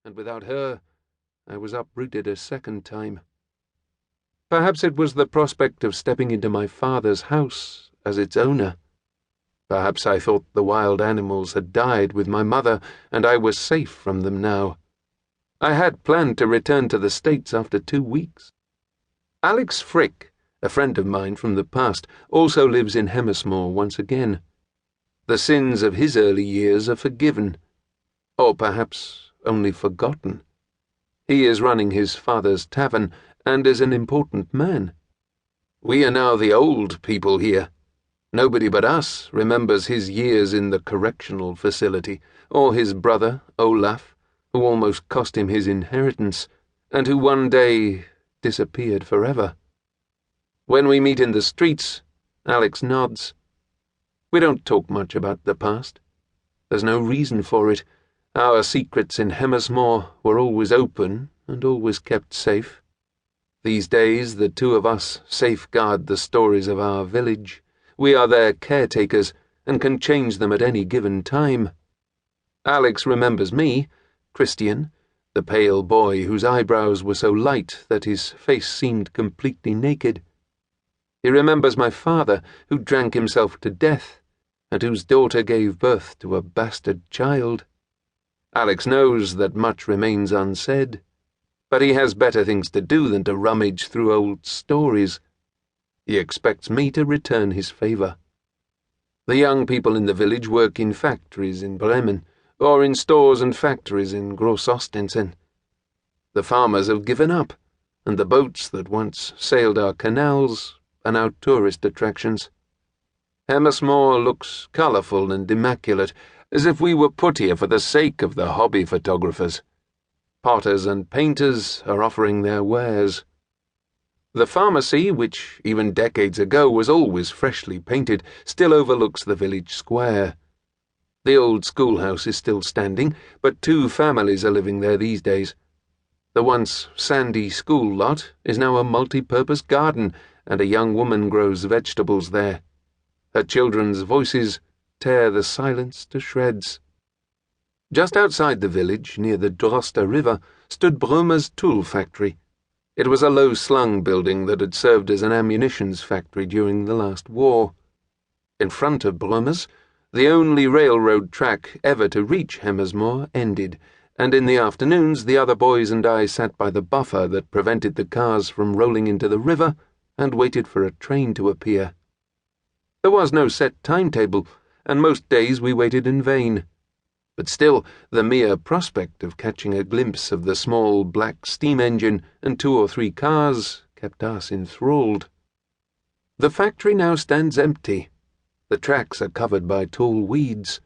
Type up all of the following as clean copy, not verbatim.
and without her, I was uprooted a second time. Perhaps it was the prospect of stepping into my father's house as its owner. Perhaps I thought the wild animals had died with my mother, and I was safe from them now. I had planned to return to the States after 2 weeks. Alex Frick, a friend of mine from the past, also lives in Hemmersmoor once again. The sins of his early years are forgiven, or perhaps only forgotten. He is running his father's tavern, and is an important man. We are now the old people here. Nobody but us remembers his years in the correctional facility, or his brother, Olaf, who almost cost him his inheritance, and who one day disappeared forever. When we meet in the streets, Alex nods. We don't talk much about the past. There's no reason for it. Our secrets in Hemmersmoor were always open and always kept safe. These days, the two of us safeguard the stories of our village. We are their caretakers and can change them at any given time. Alex remembers me, Christian, the pale boy whose eyebrows were so light that his face seemed completely naked. He remembers my father, who drank himself to death, and whose daughter gave birth to a bastard child. Alex knows that much remains unsaid, but he has better things to do than to rummage through old stories. He expects me to return his favour. The young people in the village work in factories in Bremen, or in stores and factories in Großostensen. The farmers have given up, and the boats that once sailed our canals are now tourist attractions. Hemmersmoor looks colourful and immaculate, as if we were put here for the sake of the hobby photographers. Potters and painters are offering their wares. The pharmacy, which even decades ago was always freshly painted, still overlooks the village square. The old schoolhouse is still standing, but 2 families are living there these days. The once sandy school lot is now a multi-purpose garden, and a young woman grows vegetables there. Her children's voices tear the silence to shreds. Just outside the village, near the Droster River, stood Brömer's tool factory. It was a low-slung building that had served as an ammunitions factory during the last war. In front of Brömer's, the only railroad track ever to reach Hemmersmoor ended, and in the afternoons the other boys and I sat by the buffer that prevented the cars from rolling into the river and waited for a train to appear. There was no set timetable, and most days we waited in vain. But still, the mere prospect of catching a glimpse of the small black steam engine and 2 or 3 cars kept us enthralled. The factory now stands empty. The tracks are covered by tall weeds.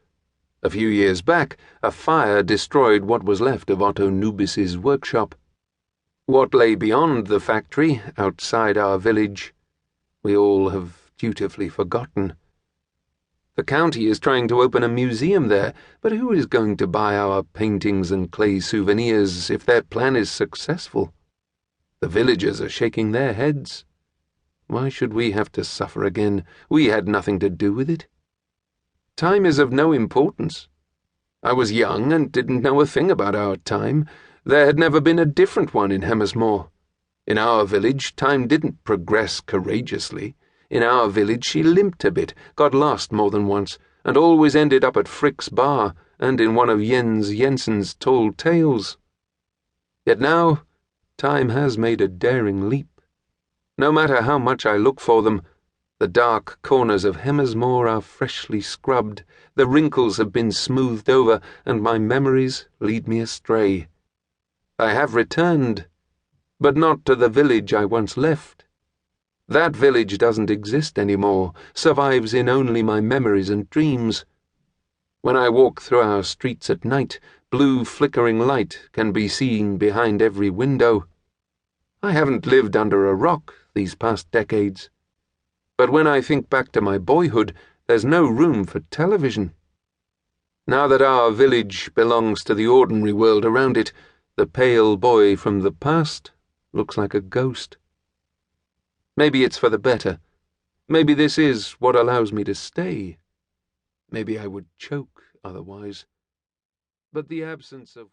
A few years back, a fire destroyed what was left of Otto Nubis's workshop. What lay beyond the factory, outside our village, we all have dutifully forgotten. The county is trying to open a museum there, but who is going to buy our paintings and clay souvenirs if their plan is successful? The villagers are shaking their heads. Why should we have to suffer again? We had nothing to do with it. Time is of no importance. I was young and didn't know a thing about our time. There had never been a different one in Hemmersmoor. In our village, time didn't progress courageously. In our village she limped a bit, got lost more than once, and always ended up at Frick's bar and in one of Jens Jensen's tall tales. Yet now, time has made a daring leap. No matter how much I look for them, the dark corners of Hemmersmoor are freshly scrubbed, the wrinkles have been smoothed over, and my memories lead me astray. I have returned, but not to the village I once left. That village doesn't exist anymore, survives in only my memories and dreams. When I walk through our streets at night, blue flickering light can be seen behind every window. I haven't lived under a rock these past decades. But when I think back to my boyhood, there's no room for television. Now that our village belongs to the ordinary world around it, the pale boy from the past looks like a ghost. Maybe it's for the better. Maybe this is what allows me to stay. Maybe I would choke otherwise. But the absence of